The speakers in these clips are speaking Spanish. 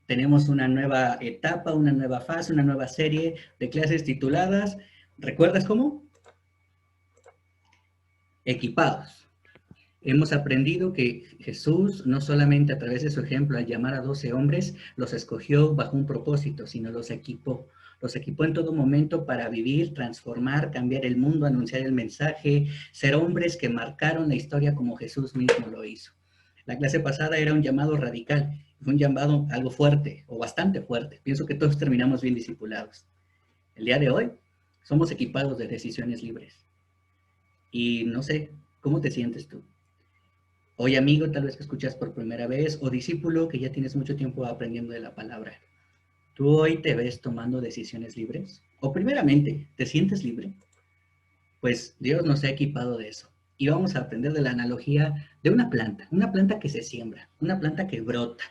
Tenemos una nueva etapa, una nueva fase, una nueva serie de clases tituladas, ¿recuerdas cómo? Equipados. Hemos aprendido que Jesús no solamente a través de su ejemplo al llamar a 12 hombres los escogió bajo un propósito, sino los equipó. Los equipó en todo momento para vivir, transformar, cambiar el mundo, anunciar el mensaje, ser hombres que marcaron la historia como Jesús mismo lo hizo. La clase pasada era un llamado radical, fue un llamado algo fuerte o bastante fuerte. Pienso que todos terminamos bien discipulados. El día de hoy somos equipados de decisiones libres. Y no sé, ¿cómo te sientes tú? Hoy amigo, tal vez que escuchas por primera vez, o discípulo que ya tienes mucho tiempo aprendiendo de la palabra. ¿Tú hoy te ves tomando decisiones libres? O primeramente, ¿te sientes libre? Pues Dios nos ha equipado de eso. Y vamos a aprender de la analogía de una planta que se siembra, una planta que brota.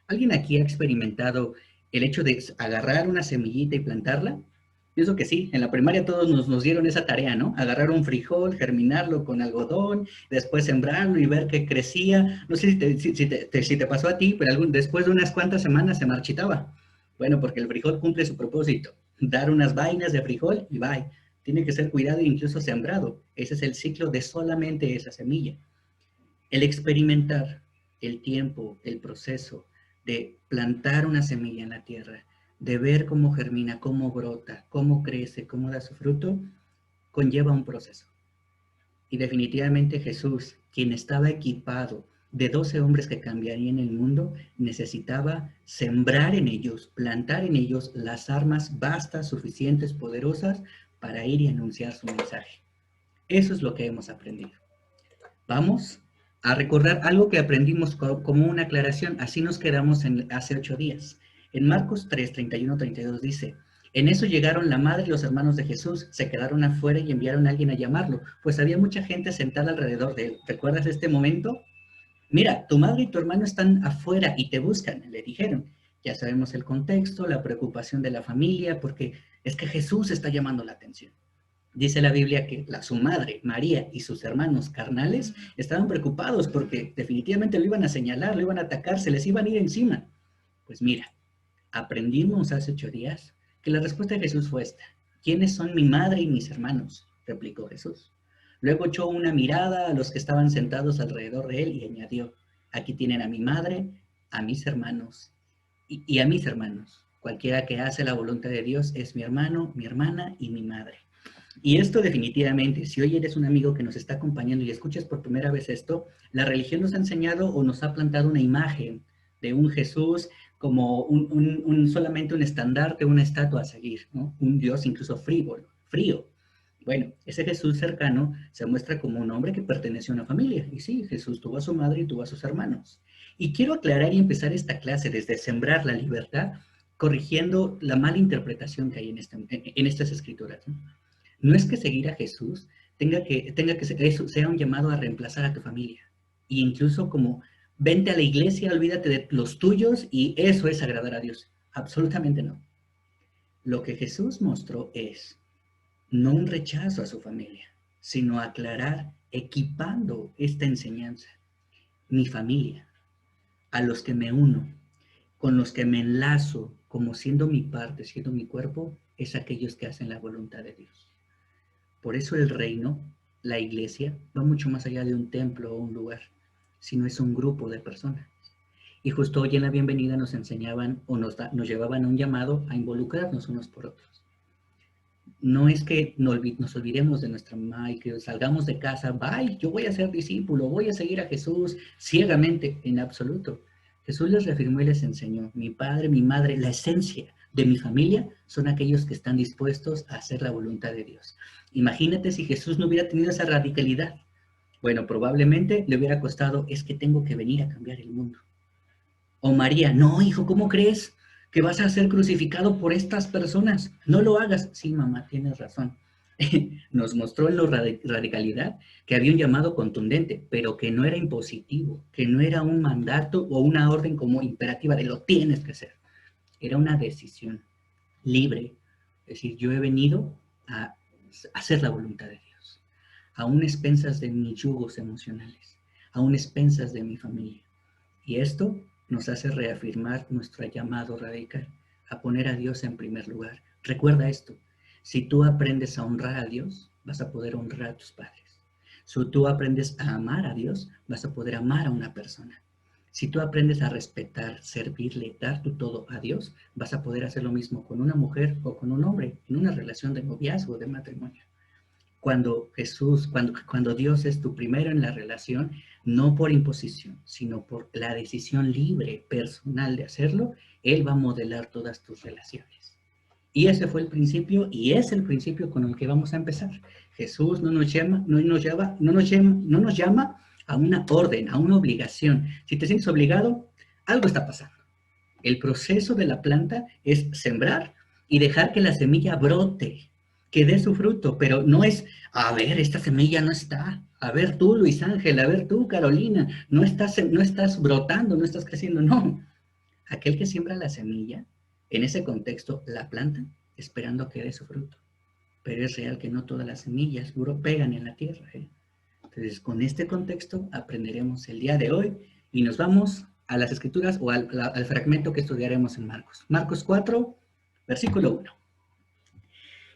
¿Alguien aquí ha experimentado el hecho de agarrar una semillita y plantarla? Pienso que sí, en la primaria todos nos dieron esa tarea, ¿no? Agarrar un frijol, germinarlo con algodón, después sembrarlo y ver que crecía. No sé si te pasó a ti, pero después de unas cuantas semanas se marchitaba. Bueno, porque el frijol cumple su propósito, dar unas vainas de frijol y bye. Tiene que ser cuidado e incluso sembrado. Ese es el ciclo de solamente esa semilla. El experimentar el tiempo, el proceso de plantar una semilla en la tierra, de ver cómo germina, cómo brota, cómo crece, cómo da su fruto, conlleva un proceso. Y definitivamente Jesús, quien estaba equipado de 12 hombres que cambiarían el mundo, necesitaba sembrar en ellos, plantar en ellos las armas vastas, suficientes, poderosas para ir y anunciar su mensaje. Eso es lo que hemos aprendido. Vamos a recordar algo que aprendimos como una aclaración, así nos quedamos hace 8 días. En Marcos 3, 31, 32 dice, en eso llegaron la madre y los hermanos de Jesús, se quedaron afuera y enviaron a alguien a llamarlo, pues había mucha gente sentada alrededor de él. ¿Recuerdas este momento? Mira, tu madre y tu hermano están afuera y te buscan, le dijeron. Ya sabemos el contexto, la preocupación de la familia, porque es que Jesús está llamando la atención. Dice la Biblia que su madre, María, y sus hermanos carnales estaban preocupados porque definitivamente lo iban a señalar, lo iban a atacar, se les iban a ir encima. Pues mira, aprendimos hace 8 días que la respuesta de Jesús fue esta. ¿Quiénes son mi madre y mis hermanos? Replicó Jesús. Luego echó una mirada a los que estaban sentados alrededor de él y añadió, aquí tienen a mi madre, a mis hermanos y a mis hermanos. Cualquiera que hace la voluntad de Dios es mi hermano, mi hermana y mi madre. Y esto definitivamente, si hoy eres un amigo que nos está acompañando y escuchas por primera vez esto, la religión nos ha enseñado o nos ha plantado una imagen de un Jesús como solamente un estandarte, una estatua a seguir, ¿no? Un Dios incluso frívolo, frío. Bueno, ese Jesús cercano se muestra como un hombre que pertenece a una familia. Y sí, Jesús tuvo a su madre y tuvo a sus hermanos. Y quiero aclarar y empezar esta clase desde sembrar la libertad, corrigiendo la mala interpretación que hay en estas escrituras, ¿no? No es que seguir a Jesús tenga que ser, eso sea un llamado a reemplazar a tu familia. E incluso como, vente a la iglesia, olvídate de los tuyos y eso es agradar a Dios. Absolutamente no. Lo que Jesús mostró es no un rechazo a su familia, sino aclarar, equipando esta enseñanza. Mi familia, a los que me uno, con los que me enlazo como siendo mi parte, siendo mi cuerpo, es aquellos que hacen la voluntad de Dios. Por eso el reino, la iglesia, va mucho más allá de un templo o un lugar, sino es un grupo de personas. Y justo hoy en la bienvenida nos enseñaban o nos llevaban a un llamado a involucrarnos unos por otros. No es que nos olvidemos de nuestra mamá y que salgamos de casa, bye, yo voy a ser discípulo, voy a seguir a Jesús ciegamente, en absoluto. Jesús les reafirmó y les enseñó, mi padre, mi madre, la esencia de mi familia son aquellos que están dispuestos a hacer la voluntad de Dios. Imagínate si Jesús no hubiera tenido esa radicalidad. Bueno, probablemente le hubiera costado, es que tengo que venir a cambiar el mundo. O María, no, hijo, ¿cómo crees que vas a ser crucificado por estas personas? No lo hagas. Sí, mamá, tienes razón. Nos mostró en la radicalidad que había un llamado contundente, pero que no era impositivo, que no era un mandato o una orden como imperativa de lo tienes que hacer. Era una decisión libre. Es decir, yo he venido a hacer la voluntad de Dios, aún expensas de mis yugos emocionales, aún expensas de mi familia. Y esto nos hace reafirmar nuestro llamado radical, a poner a Dios en primer lugar. Recuerda esto, si tú aprendes a honrar a Dios, vas a poder honrar a tus padres. Si tú aprendes a amar a Dios, vas a poder amar a una persona. Si tú aprendes a respetar, servirle, dar tu todo a Dios, vas a poder hacer lo mismo con una mujer o con un hombre en una relación de noviazgo, de matrimonio. Cuando Dios es tu primero en la relación, no por imposición, sino por la decisión libre, personal de hacerlo, Él va a modelar todas tus relaciones. Y ese fue el principio y es el principio con el que vamos a empezar. Jesús no nos llama a una orden, a una obligación. Si te sientes obligado, algo está pasando. El proceso de la planta es sembrar y dejar que la semilla brote, que dé su fruto, pero no es, a ver, esta semilla no está, a ver tú, Luis Ángel, a ver tú, Carolina, no estás brotando, no estás creciendo, no. Aquel que siembra la semilla, en ese contexto, la planta, esperando a que dé su fruto. Pero es real que no todas las semillas pegan en la tierra. Entonces, con este contexto, aprenderemos el día de hoy y nos vamos a las escrituras o al fragmento que estudiaremos en Marcos. Marcos 4, versículo 1.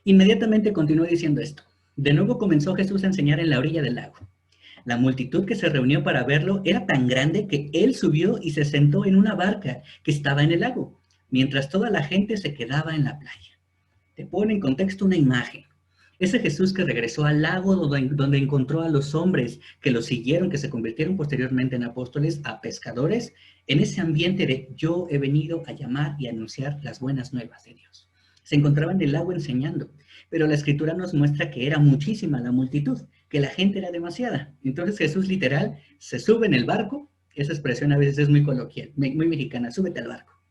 Inmediatamente continuó diciendo esto. De nuevo comenzó Jesús a enseñar en la orilla del lago. La multitud que se reunió para verlo era tan grande que él subió y se sentó en una barca que estaba en el lago, mientras toda la gente se quedaba en la playa. Te pone en contexto una imagen. Ese Jesús que regresó al lago donde encontró a los hombres que lo siguieron, que se convirtieron posteriormente en apóstoles, a pescadores, en ese ambiente de yo he venido a llamar y anunciar las buenas nuevas de Dios. Se encontraba en el lago enseñando, pero la escritura nos muestra que era muchísima la multitud, que la gente era demasiada. Entonces Jesús literal se sube en el barco, esa expresión a veces es muy coloquial, muy mexicana, súbete al barco.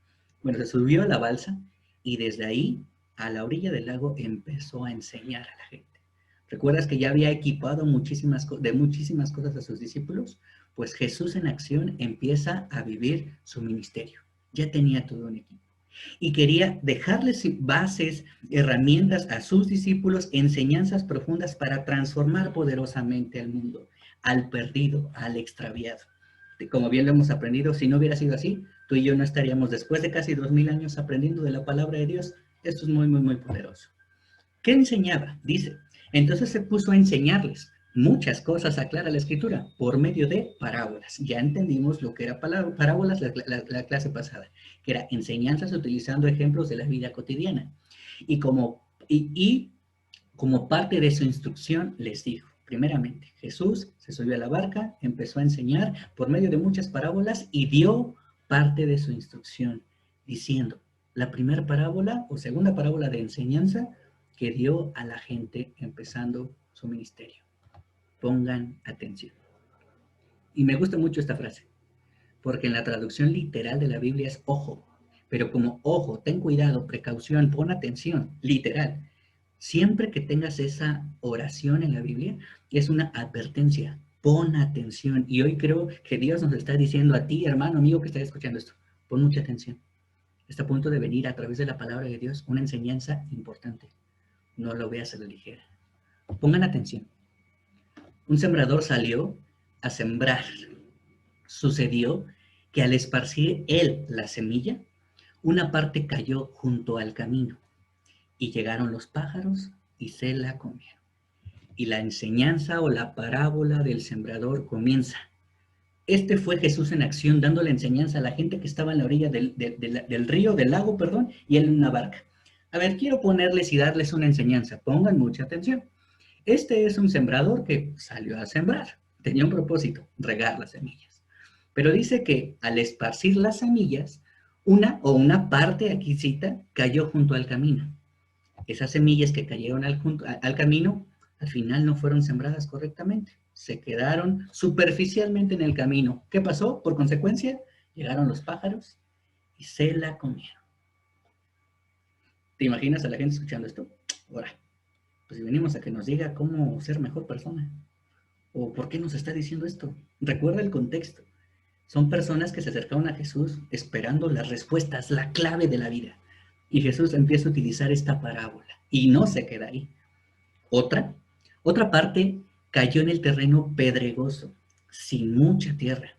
Bueno, se subió a la balsa y desde ahí a la orilla del lago empezó a enseñar a la gente. ¿Recuerdas que ya había equipado muchísimas cosas a sus discípulos? Pues Jesús en acción empieza a vivir su ministerio. Ya tenía todo un equipo. Y quería dejarles bases, herramientas a sus discípulos, enseñanzas profundas para transformar poderosamente al mundo, al perdido, al extraviado. Como bien lo hemos aprendido, si no hubiera sido así, tú y yo no estaríamos después de casi 2000 años aprendiendo de la palabra de Dios. Esto es muy, muy, muy poderoso. ¿Qué enseñaba? Dice, entonces se puso a enseñarles muchas cosas, aclara la escritura, por medio de parábolas. Ya entendimos lo que era parábolas la clase pasada, que era enseñanzas utilizando ejemplos de la vida cotidiana. Y como parte de su instrucción les dijo, primeramente, Jesús se subió a la barca, empezó a enseñar por medio de muchas parábolas y dio parte de su instrucción, diciendo, la primera parábola o segunda parábola de enseñanza que dio a la gente empezando su ministerio. Pongan atención. Y me gusta mucho esta frase, porque en la traducción literal de la Biblia es ojo, pero como ojo, ten cuidado, precaución, pon atención, literal. Siempre que tengas esa oración en la Biblia, es una advertencia, pon atención. Y hoy creo que Dios nos está diciendo a ti, hermano, amigo que estás escuchando esto, pon mucha atención. Está a punto de venir a través de la palabra de Dios una enseñanza importante. No lo veas a la ligera. Pongan atención. Un sembrador salió a sembrar. Sucedió que al esparcir él la semilla, una parte cayó junto al camino y llegaron los pájaros y se la comieron. Y la enseñanza o la parábola del sembrador comienza. Este fue Jesús en acción, dando la enseñanza a la gente que estaba en la orilla del río, del lago, perdón, y él en una barca. A ver, quiero ponerles y darles una enseñanza. Pongan mucha atención. Este es un sembrador que salió a sembrar. Tenía un propósito, regar las semillas. Pero dice que al esparcir las semillas, una parte, aquí cita, cayó junto al camino. Esas semillas que cayeron al camino, al final no fueron sembradas correctamente. Se quedaron superficialmente en el camino. ¿Qué pasó? Por consecuencia, llegaron los pájaros y se la comieron. ¿Te imaginas a la gente escuchando esto? Ahora, pues venimos a que nos diga cómo ser mejor persona. ¿O por qué nos está diciendo esto? Recuerda el contexto. Son personas que se acercaron a Jesús esperando las respuestas, la clave de la vida. Y Jesús empieza a utilizar esta parábola. Y no se queda ahí. Otra parte cayó en el terreno pedregoso, sin mucha tierra.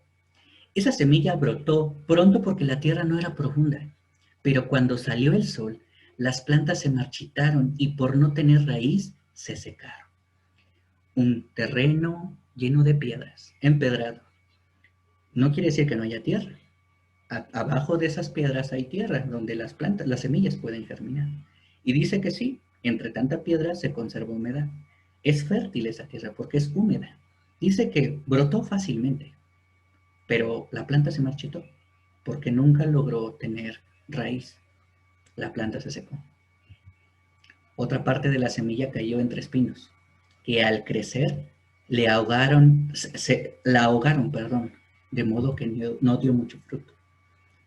Esa semilla brotó pronto porque la tierra no era profunda, pero cuando salió el sol, las plantas se marchitaron y por no tener raíz, se secaron. Un terreno lleno de piedras, empedrado. No quiere decir que no haya tierra. Abajo de esas piedras hay tierra donde las plantas, las semillas pueden germinar. Y dice que sí, entre tanta piedra se conserva humedad. Es fértil esa tierra porque es húmeda. Dice que brotó fácilmente, pero la planta se marchitó porque nunca logró tener raíz. La planta se secó. Otra parte de la semilla cayó entre espinos, que al crecer la ahogaron, perdón, de modo que no dio mucho fruto.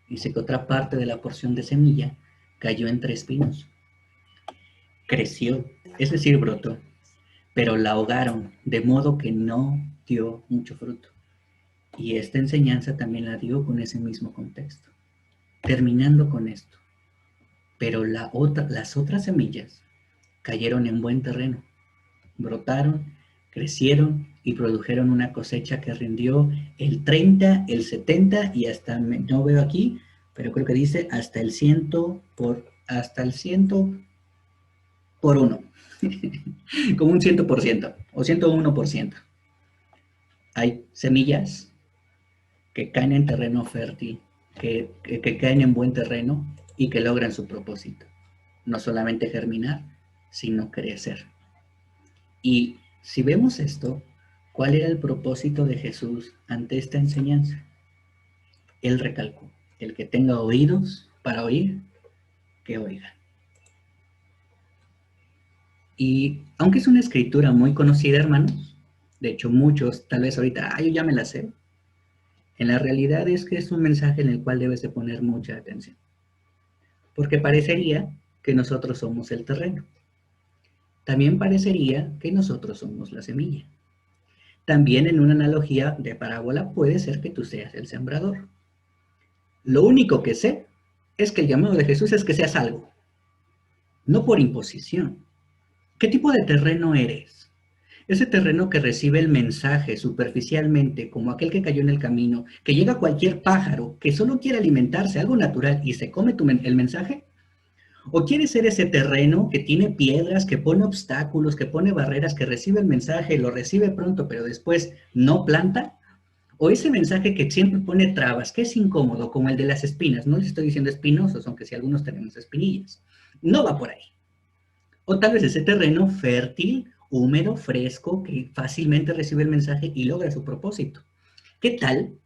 Dice que otra parte de la porción de semilla cayó entre espinos. Creció, es decir, brotó, pero la ahogaron, de modo que no dio mucho fruto. Y esta enseñanza también la dio con ese mismo contexto. Terminando con esto, pero las otras semillas cayeron en buen terreno, brotaron, crecieron y produjeron una cosecha que rindió el 30, el 70 y hasta, no veo aquí, pero creo que dice hasta el 100 hasta el 100 por 1, como un 100% o 101%. Hay semillas que caen en terreno fértil, que caen en buen terreno y que logran su propósito. No solamente germinar, sino crecer. Y si vemos esto, ¿cuál era el propósito de Jesús ante esta enseñanza? Él recalcó, el que tenga oídos para oír, que oiga. Y aunque es una escritura muy conocida, hermanos, de hecho muchos, tal vez ahorita, yo ya me la sé, en la realidad es que es un mensaje en el cual debes de poner mucha atención, porque parecería que nosotros somos el terreno. También parecería que nosotros somos la semilla. También en una analogía de parábola puede ser que tú seas el sembrador. Lo único que sé es que el llamado de Jesús es que seas algo, no por imposición. ¿Qué tipo de terreno eres? Ese terreno que recibe el mensaje superficialmente, como aquel que cayó en el camino, que llega cualquier pájaro que solo quiere alimentarse, algo natural, y se come el mensaje. ¿O quieres ser ese terreno que tiene piedras, que pone obstáculos, que pone barreras, que recibe el mensaje, lo recibe pronto, pero después no planta? ¿O ese mensaje que siempre pone trabas, que es incómodo, como el de las espinas? No les estoy diciendo espinosos, aunque sí algunos tenemos espinillas. No va por ahí. O tal vez ese terreno fértil, húmedo, fresco, que fácilmente recibe el mensaje y logra su propósito. ¿Qué tal?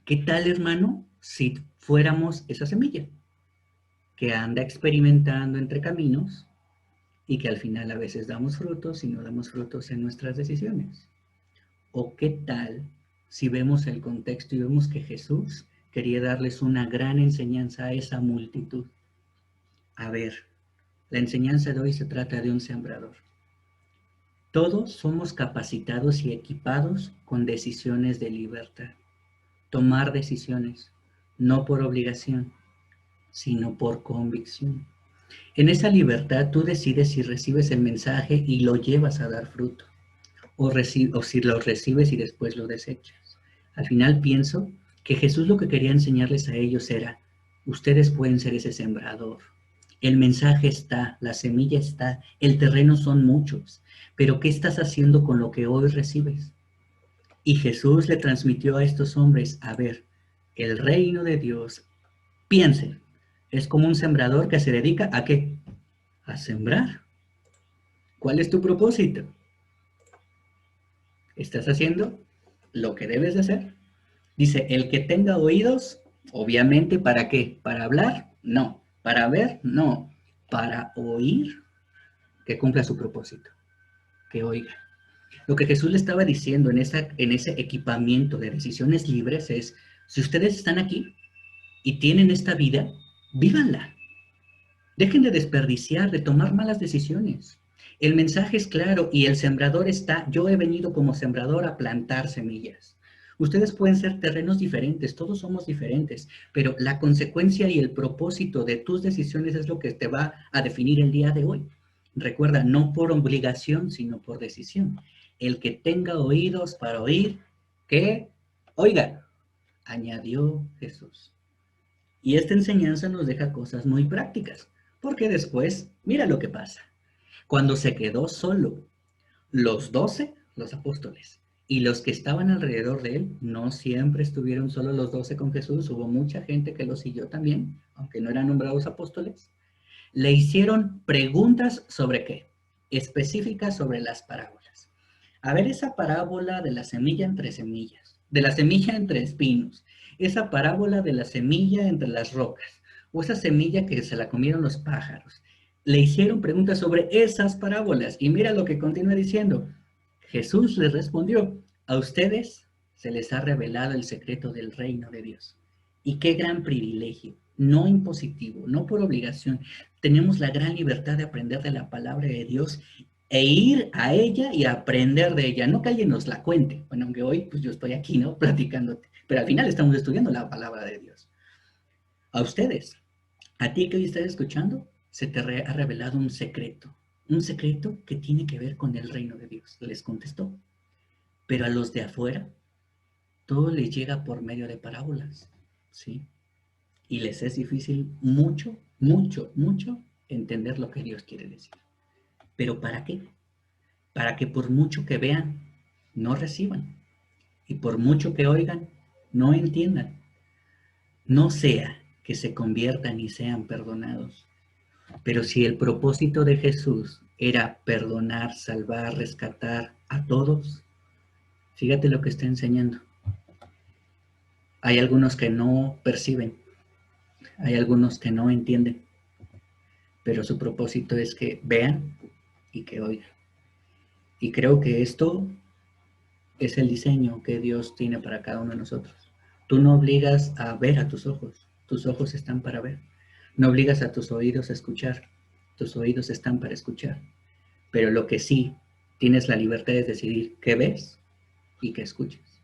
¿Qué tal, hermano, si fuéramos esa semilla que anda experimentando entre caminos y que al final a veces damos frutos y no damos frutos en nuestras decisiones? ¿O qué tal si vemos el contexto y vemos que Jesús quería darles una gran enseñanza a esa multitud? A ver, la enseñanza de hoy se trata de un sembrador. Todos somos capacitados y equipados con decisiones de libertad. Tomar decisiones, no por obligación, sino por convicción. En esa libertad tú decides si recibes el mensaje y lo llevas a dar fruto, o si lo recibes y después lo desechas. Al final pienso que Jesús lo que quería enseñarles a ellos era, ustedes pueden ser ese sembrador. El mensaje está, la semilla está, el terreno son muchos, pero ¿qué estás haciendo con lo que hoy recibes? Y Jesús le transmitió a estos hombres, a ver, el reino de Dios, piensen, es como un sembrador que se dedica ¿a qué? A sembrar. ¿Cuál es tu propósito? ¿Estás haciendo lo que debes de hacer? Dice, el que tenga oídos, obviamente, ¿para qué? ¿Para hablar? No. ¿Para ver? No. Para oír, que cumpla su propósito, que oiga. Lo que Jesús le estaba diciendo en ese equipamiento de decisiones libres es, si ustedes están aquí y tienen esta vida, vívanla. Dejen de desperdiciar, de tomar malas decisiones. El mensaje es claro y el sembrador está, yo he venido como sembrador a plantar semillas. Ustedes pueden ser terrenos diferentes, todos somos diferentes, pero la consecuencia y el propósito de tus decisiones es lo que te va a definir el día de hoy. Recuerda, no por obligación, sino por decisión. El que tenga oídos para oír, que oiga. añadió Jesús. Y esta enseñanza nos deja cosas muy prácticas, porque después, mira lo que pasa. Cuando se quedó solo, los 12, los apóstoles, y los que estaban alrededor de él, no siempre estuvieron solo los 12 con Jesús, hubo mucha gente que lo siguió también, aunque no eran nombrados apóstoles, le hicieron preguntas sobre qué, específicas sobre las parábolas. A ver, esa parábola de la semilla entre semillas, de la semilla entre espinos, esa parábola de la semilla entre las rocas, o esa semilla que se la comieron los pájaros. Le hicieron preguntas sobre esas parábolas y mira lo que continúa diciendo. Jesús les respondió, a ustedes se les ha revelado el secreto del reino de Dios. Y qué gran privilegio, no impositivo, no por obligación. Tenemos la gran libertad de aprender de la palabra de Dios e ir a ella y aprender de ella, no que alguien nos la cuente. Bueno, aunque hoy pues yo estoy aquí, ¿no? Platicándote, pero al final estamos estudiando la palabra de Dios. A ustedes, a ti que hoy estás escuchando, se te ha revelado un secreto que tiene que ver con el reino de Dios, les contestó. Pero a los de afuera, todo les llega por medio de parábolas, ¿sí? Y les es difícil mucho, mucho, mucho entender lo que Dios quiere decir. ¿Pero para qué? Para que por mucho que vean, no reciban. Y por mucho que oigan, no entiendan. No sea que se conviertan y sean perdonados. Pero si el propósito de Jesús era perdonar, salvar, rescatar a todos, fíjate lo que está enseñando. Hay algunos que no perciben, hay algunos que no entienden, pero su propósito es que vean y que oigan. Y creo que esto es el diseño que Dios tiene para cada uno de nosotros. Tú no obligas a ver a tus ojos están para ver. No obligas a tus oídos a escuchar, tus oídos están para escuchar. Pero lo que sí tienes la libertad de decidir qué ves y qué escuchas.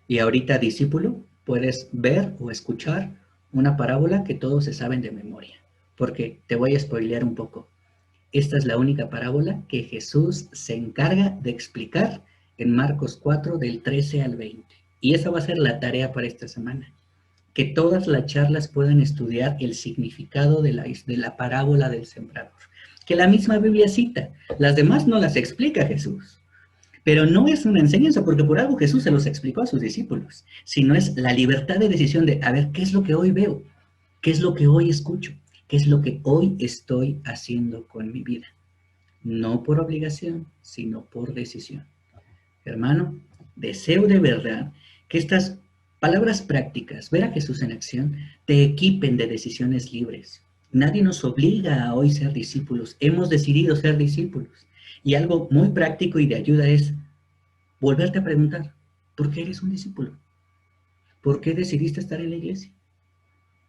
Y ahorita, discípulo, puedes ver o escuchar una parábola que todos se saben de memoria. Porque te voy a spoilear un poco. Esta es la única parábola que Jesús se encarga de explicar en Marcos 4 del 13 al 20. Y esa va a ser la tarea para esta semana. Que todas las charlas puedan estudiar el significado de la parábola del sembrador. Que la misma Biblia cita. Las demás no las explica Jesús. Pero no es una enseñanza, porque por algo Jesús se los explicó a sus discípulos, sino es la libertad de decisión de, a ver, ¿qué es lo que hoy veo? ¿Qué es lo que hoy escucho? ¿Qué es lo que hoy estoy haciendo con mi vida? No por obligación, sino por decisión. Hermano, deseo de verdad que estas palabras prácticas, ver a Jesús en acción, te equipen de decisiones libres. Nadie nos obliga a hoy ser discípulos. Hemos decidido ser discípulos. Y algo muy práctico y de ayuda es volverte a preguntar, ¿por qué eres un discípulo? ¿Por qué decidiste estar en la iglesia?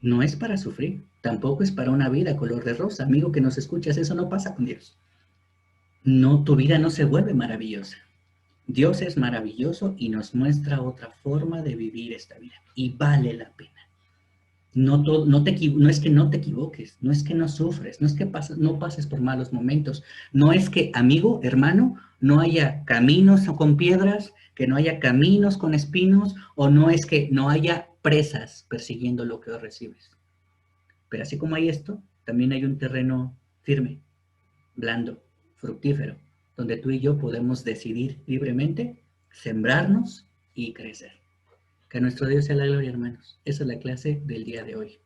No es para sufrir, tampoco es para una vida color de rosa. Amigo que nos escuchas, eso no pasa con Dios. No, tu vida no se vuelve maravillosa. Dios es maravilloso y nos muestra otra forma de vivir esta vida. Y vale la pena. No es que no te equivoques, no es que no sufres, no es que no pases por malos momentos, no es que, amigo, hermano, no haya caminos con piedras, que no haya caminos con espinos, o no es que no haya presas persiguiendo lo que recibes. Pero así como hay esto, también hay un terreno firme, blando, fructífero, donde tú y yo podemos decidir libremente sembrarnos y crecer. Que a nuestro Dios sea la gloria, hermanos. Esa es la clase del día de hoy.